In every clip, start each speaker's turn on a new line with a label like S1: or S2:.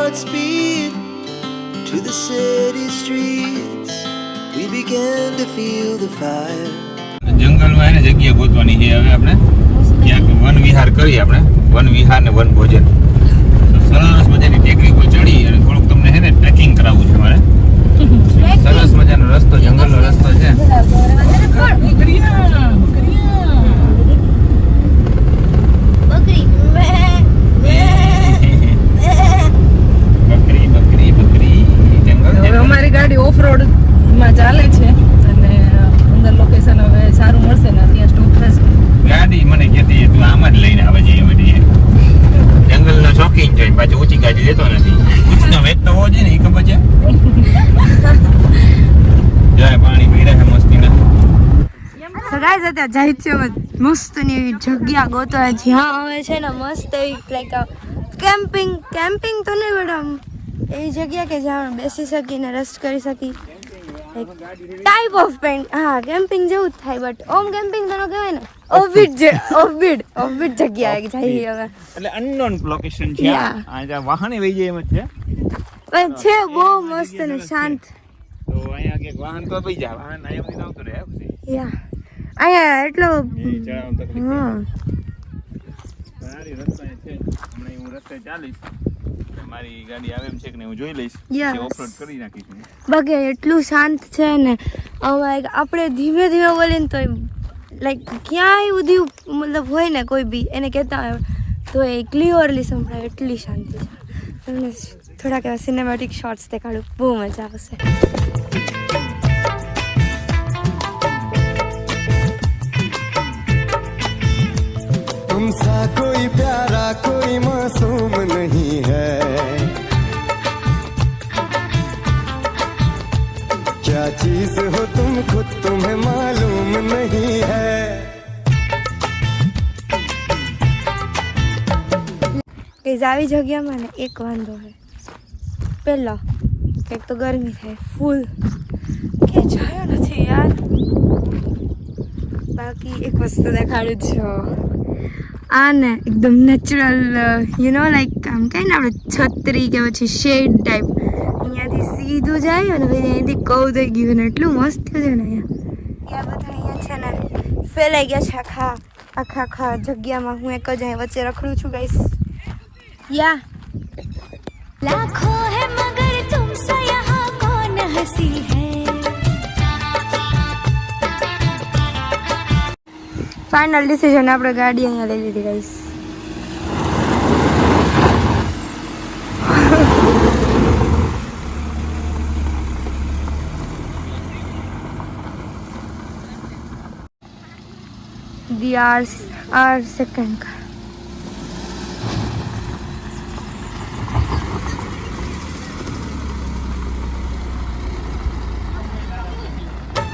S1: Godspeed to the city streets. We began to feel the fire.
S2: જંગલમાં એને જગ્યા ગોતવાની છે હવે આપણે ક્યાંક વન વિહાર કરીએ આપણે વન વિહાર ને વન ભોજન સરસ મજાની ટેકરી પર ચડી અને થોડુંક તમને છે ને ટ્રેકિંગ કરાવવું છે મારે સરસ મજાનો રસ્તો જંગલનો રસ્તો છે
S3: અમારી ગાડી ઓફ રોડ માં ચાલે છે અને અંદર લોકેશન હવે સારું મળશે ને ત્યાં સ્ટોપ થશે
S2: ગાડી મને કહેતી તું આમ જ લઈને આવે છે એ બધી જંગલનો શોખીન છે પાછી ઊંચી ગાડી લેતો નથી ઊંચીનો વેચ તો હોવો જોઈએ ને એ ખબર છે જાય પાણી પી રહ્યા મસ્તીના
S4: સો ગાઈઝ અત્યારે જાય છે મસ્તની એવી જગ્યા ગોતવા જ્યાં આવે છે ને મસ્ત એવી લાઈક કેમ્પિંગ તો નહીં મેડમ એવી જગ્યા કે જ્યાં બેસી શકીને રેસ્ટ કરી શકી ટાઈપ ઓફ હા કેમ્પિંગ જેવું જ થાય બટ ઓમ કેમ્પિંગ તો ન કહેવાય ને ઓફબીટ જગ્યા જાય હવે
S2: એટલે અનનોન લોકેશન છે આ વાહને વહી જાય એમ જ
S4: પણ છે બહુ મસ્ત અને શાંત
S2: તો અહીંયા કે વાહન તો પઈ જાય વાહન અહીંયા આવતો રહે
S4: યા અહીંયા એટલો
S2: ચડાવવાનું તકલીફ સારી રસ્તા છે હમણાં હું રસ્તે ચાલીશ મારી ગાડી આવે એમ છે કે હું જોઈ લઈશ કે ઓફરોડ કરી નાખીશું
S4: બગે એટલું શાંત છે ને આપણે ધીમે ધીમે બોલીને તો લાઈક ક્યાંય ઉધી મતલબ હોય ને કોઈ બી એને કહેતા હોય તો એ ક્લિયરલી સંભળાય એટલી શાંતિ છે તમને થોડાક એવા સિનેમેટિક શોર્ટ્સ દેખાડું બહુ મજા આવશે
S1: तुमसा कोई प्यारा कोई मासूम नहीं है क्या चीज हो तुम खुद तुम्हें मालूम नहीं है
S4: આવી જગ્યામાં ને એક વાંધો છે પહેલો એક તો ગરમી થાય ફૂલ કે જાયો નથી યાર બાકી એક વસ્તુ દેખાડું છો આ ને એકદમ નેચરલ યુ નો લાઈક આમ કહીએ ને આપણે છત્રી કે પછી શેડ ટાઈપ અહીંયાથી સીધું જાય અને પછી અહીંયાથી કવ થઈ ગયું ને એટલું મસ્ત થયું છે ને અહીંયા બધા અહીંયા છે ને ફેલાઈ ગયા છે આખા જગ્યામાં હું એક જ અહીં વચ્ચે રખડું છું ગાઈસ યા
S5: लाखों है मगर तुमसे यहाँ कौन हंसी है
S4: ફાઇનલ ડિસિઝન આપણે ગાડી અહીંયા લઈ લીધી ગાઈસ the hour second का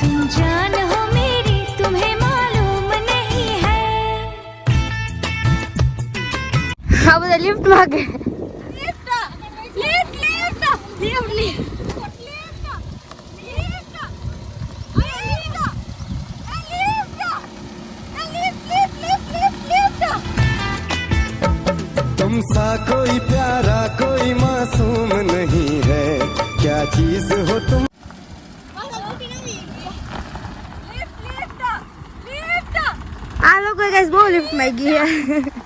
S5: तुम जान हो मेरी तुम्हें मालूम नहीं है
S4: આ બધા લિફ્ટ માંગે
S1: तुमसा कोई प्यारा कोई मासूम नहीं है क्या चीज हो तुम
S4: આ લોકો ગાઈસ બહુ લિફ્ટ માં ગયા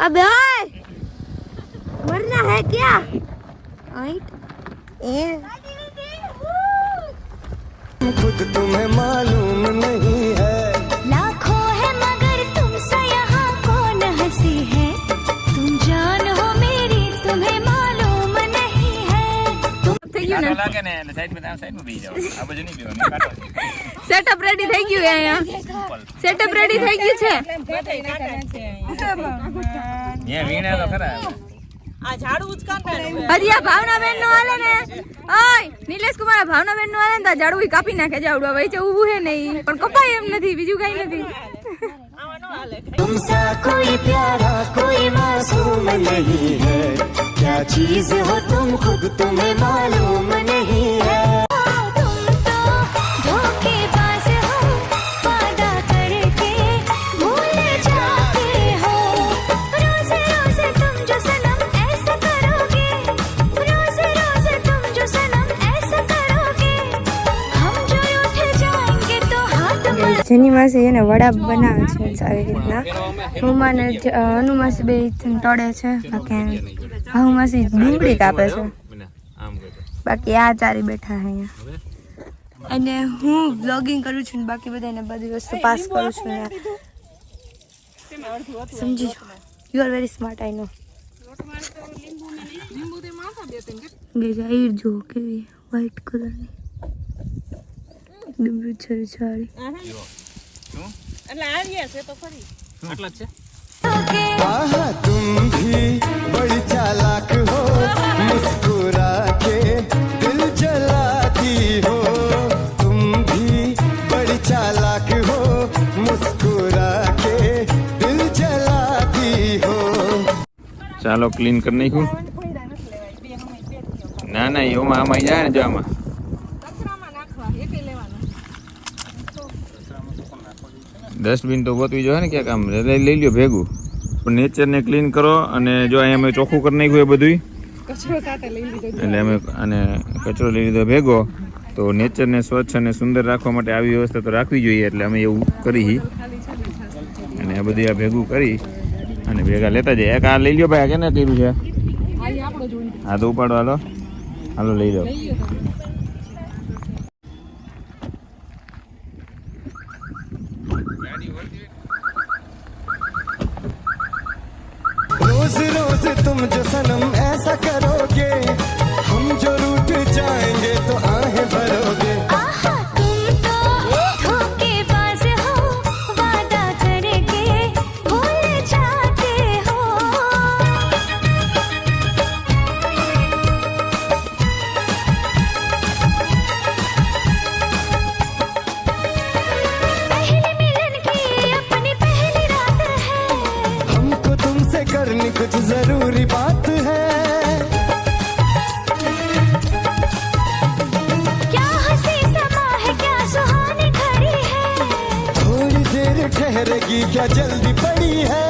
S4: अबे ओए मरना है क्या
S1: खुद तुम्हें मालूम नहीं है
S5: लाखों है मगर तुमसे यहाँ कौन हंसी है तुम जान हो मेरी तुम्हें मालूम नहीं है
S4: થઈ ગયું ને
S2: લાગે ને સાઈડમાં બેસી જાવ આ બધું નહીં પીવાનું
S4: સેટઅપ રેડી થઈ ગયું અહીંયા સેટઅપ રેડી થઈ ગયું છે
S2: અહીંયા વીણા તો ખરા
S3: આ ઝાડુ ઉચકાતા
S4: હજી આ ભાવનાબેન નો હાલે ને ઓય નિલેશ કુમાર ભાવનાબેન નો હાલે ને તો ઝાડુ કાપી નાખે જાવડું વચ્ચે ઊભું છે નહીં પણ કપાય એમ નથી બીજું કઈ નથી
S5: तुमसा कोई प्यारा कोई मासूम नहीं है क्या चीज हो तुम खुद तुम्हें मालूम नहीं है तुम तो धोखे
S4: જેની માસી એને વડા બનાવે છે આવી રીતના. મમ્માને અનુ માસી બે તળે છે, બાકી ભાઉ માસી ડુંગળી કાપે છે. બાકી આ ચારી બેઠા છે અહીંયા. અને હું વ્લોગિંગ કરું છું ને બાકી બધાને બધી વસ્તુ પાસ કરું છું ને. સમજી જો, યુ આર વેરી સ્માર્ટ, આઈ નો. ઈર જો કેવી વ્હાઈટ કલરની એકદમ રૂછરી છારી.
S3: એટલે આવ્યા છે તો ફરી
S2: આટલા જ છે.
S1: आहा तुम भी बड़ी चालाक हो मुस्कुरा के दिल जलाती हो तुम भी बड़ी चालाक हो मुस्कुरा के दिल जलाती हो.
S2: ચાલો ક્લીન કરી નાખ્યું. ના ના એમાં આમાં જાય ને જો આમાં
S3: કચરામાં નાખવા એકે લેવાનું.
S2: ડસ્ટબિન તો ગોતવી જોઈએ ને ક્યાંક આમ લઈ લ્યો ભેગું. પણ નેચરને ક્લીન કરો અને જો અહીંયા અમે ચોખ્ખું કરી નાખ્યું એ બધું,
S3: કચરો સાથે લઈ લીધો.
S2: એટલે અમે અને કચરો લઈ લીધો ભેગો. તો નેચરને સ્વચ્છ અને સુંદર રાખવા માટે આવી વ્યવસ્થા તો રાખવી જોઈએ, એટલે અમે એવું કરી અને આ બધું આ ભેગું કરી અને ભેગા લેતા જઈએ. એક આ લઈ લ્યો ભાઈ, આ કેને કર્યું છે? હા તો ઉપાડો, હાલો હાલો લઈ લો.
S1: रोज रोज तुम जो सनम ऐसा करोगे हम जो रूठ जाएंगे तो आहें भरोगे.
S5: आहा तुम तो धोखेबाज हो वादा करके भूल जाते हो पहले मिलन की अपनी पहली रात है
S1: हमको तुमसे करनी कुछ जरूरी बात है.
S5: क्या हंसी समा है क्या सुहानी घड़ी है
S1: थोड़ी देर ठहरेगी क्या जल्दी पड़ी है.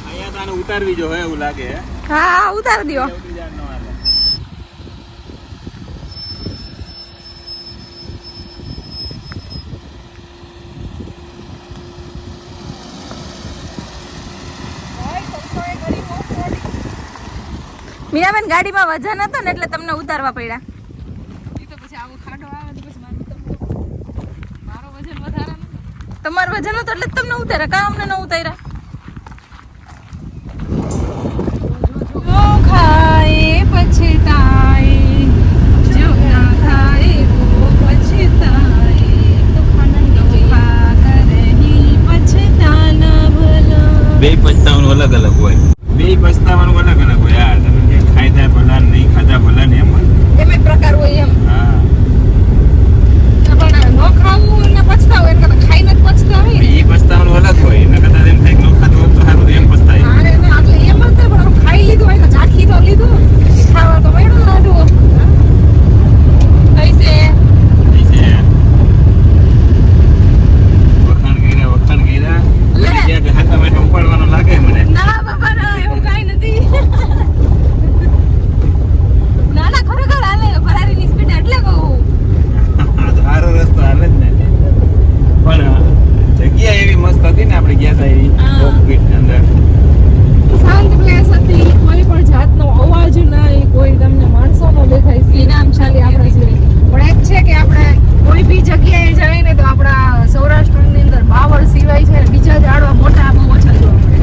S2: અહીંયા તો આને ઉતારવી જો એવું લાગે.
S3: હા ઉતાર દો.
S4: મીરાબેન ગાડીમાં વજન હતો ને એટલે તમને ઉતારવા પડ્યા.
S3: ઈ તો પછી આવો ખાડો આવે તો પછી મારો વજન વધારે ને.
S4: તમારું વજન હતું એટલે જ તમને ઉતાર્યા, કાં અમને ન ઉતાર્યા?
S3: જો ખાય પછતાય જો ના ખાય વો પછતાય તો ખાના કરહી પછતાના ભલા.
S2: બે પછતાવાનું અલગ અલગ હોય. બે પછતાવાનું અલગ અલગ હોય. યાર તમે જે ખાધા ભલા નહીં ખાધા ભલા ને એમ હોય.
S3: એમે પ્રકાર હોય એમ.
S2: હા
S3: પણ ન ખાવું ને પછતાવું એટલે તો ખાઈને જ પછતાવી.
S2: એ પછતાવાનું અલગ હોય. એના કરતા એમ થાય કે ન ખાધું હોત તો સારું, એમ પછતાય.
S3: અરે ના એટલે એમ જ થાય, પણ ખાઈ લીધું હોય તો ચાખી તો લીધું, ખાવા તો મળ્યું નાડું. કઈ છે
S2: વખાણ કર્યા ક્યાંક હાથા માટે ઉપાડવાનું લાગે મને.
S3: ના બાપા ના, એવું કાંઈ નથી. ના ના ખરેખર હાલે, ફરારીની સ્પીડ એટલે કહું.
S2: આ તો સારો રસ્તો હાલે જ ને. પણ જગ્યા એવી મસ્ત હતી ને, આપણે ગયા હતા એવી
S3: હા.
S2: કોકપીટ અંદર.
S3: શાંત પ્લેસ હતી, કોઈ પણ જાતનો અવાજ નહીં, કોઈ તમને માણસો નો દેખાય, શ્રીરામશાલી આપણા સિવાય. પણ એક છે કે આપણે કોઈ બી જગ્યાએ જઈએ ને તો આપણા સૌરાષ્ટ્રની અંદર બાવળ સિવાય છે ને બીજા ઝાડવા મોટા બહુ ઓછા જોવા મળે.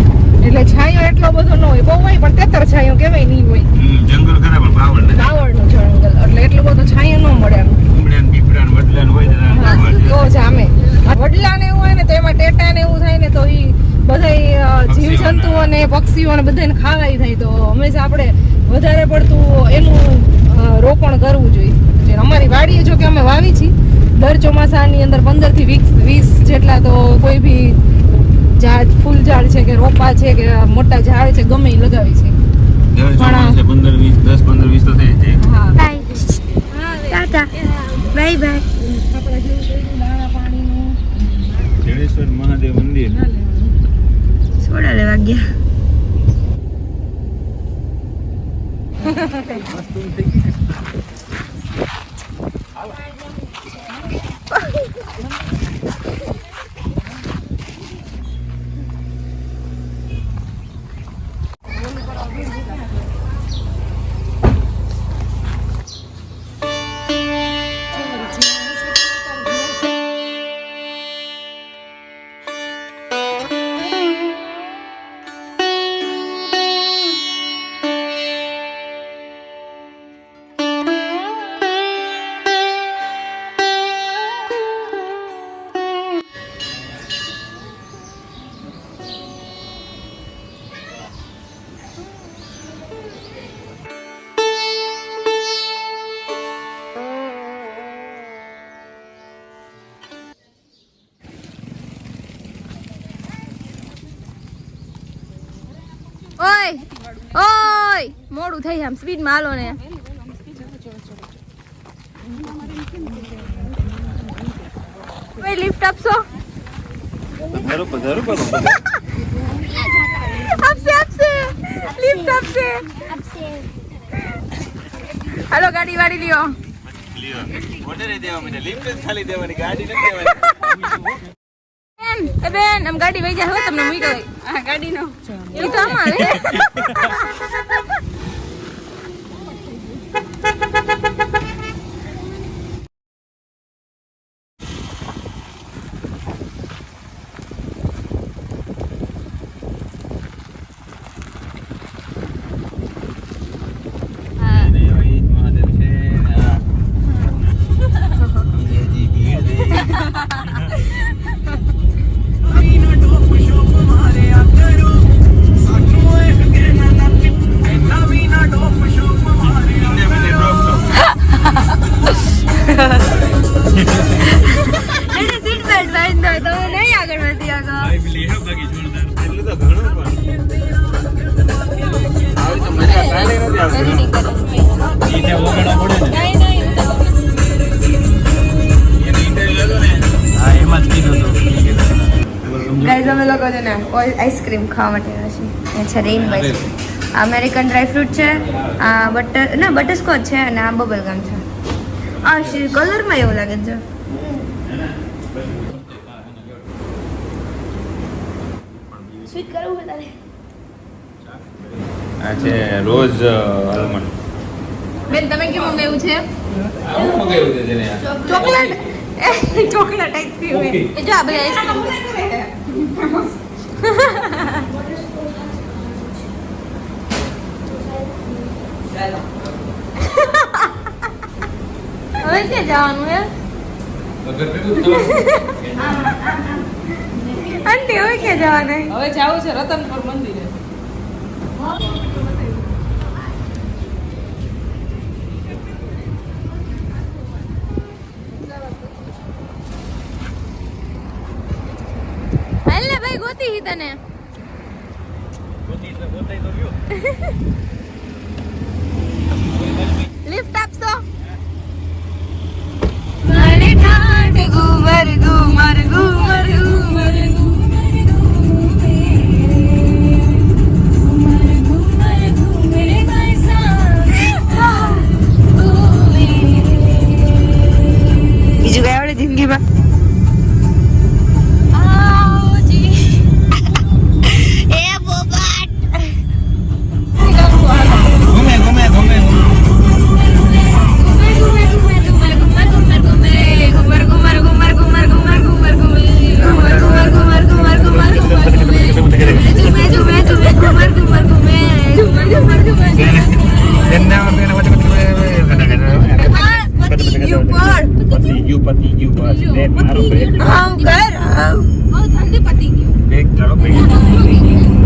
S3: એટલે છાંયો એટલો બધો ન હોય, બહુ હોય પણ તેતર છાંયો કેવાય નહીં હોય.
S2: જંગલ ખરા પણ બાવળ ને
S3: બાવળનું જંગલ એટલે એટલો બધો છાંયો ન મળે એમ.
S2: ઉમડા ને પીપળા ને વડલા ને હોય ને
S3: તો જામે વડલા ને એવું હોય ને તો એમાં ટેટા ને એવું થાય ને તો ઈ બધા જીવજંતુ અને પક્ષીઓ ને બધાને ખાવાય થાય. તો હંમેશા આપણે વધારે પડતું એનું રોપણ કરવું જોઈએ. જે અમારી વાડીએ જો કે અમે વાવી છીએ, દર ચોમાસાની અંદર 15 થી 20 જેટલા તો કોઈ બી ઝાડ, ફૂલ ઝાડ છે કે રોપા છે કે મોટા ઝાડ છે ગમે એ લગાવી છે.
S2: દર ચોમાસે 15 20 10 15 20 તો થઈ જાય.
S3: હા
S4: બાય ટાટા, બાય બાય.
S3: આપણે જેવું કર્યું દાણા પાણીનું
S2: જડેશ્વર મહાદેવ મંદિર.
S3: ના લેવાનું.
S4: સોડા લેવા ગયા. ઓય મોડું થઈ આમ સ્પીડમાં હાલો ને ભાઈ લિફ્ટ આપશો આપશે લિફ્ટ આપશે હાલો ગાડી વાળી લ્યો બેન આમ ગાડી વહી જાય હવે તમને મૂકી ગઈ ગાડી નો એ તો અમારે ગાઈઝ અમે લોકો છે ને આઈસ્ક્રીમ ખાવા માટે આવ્યા છીએ એ છે rainbow ice cream American dry fruit છે આ બટરસ્કોચ છે અને આ બબલગમ છે આ કલરમાં એવું લાગે છે સ્વીટ કરવું હોય તારે
S2: આ છે રોઝ આલમંડ
S3: બેન તમે કેમ મંગાવ્યું છે
S2: આવું મગાવ્યું છે જેને
S3: ચોકલેટ ચોકલેટ આઈસ્ક્રીમ જો આ ભાઈ આઈસ્ક્રીમ
S4: હવે ક્યાં જવાનું હે આંટી હવે ક્યાં જવાનું
S3: હવે જાવું છે રતનપુર મંદિરે
S4: હાલે ભાઈ ગોતી હી તને લિફ્ટ આપશો મને ઠાઠ ગુમર ગુમર ગુમર ગુમર બીજું કઈ આવડે જિંદગીમાં
S2: બેગ કરો બેગ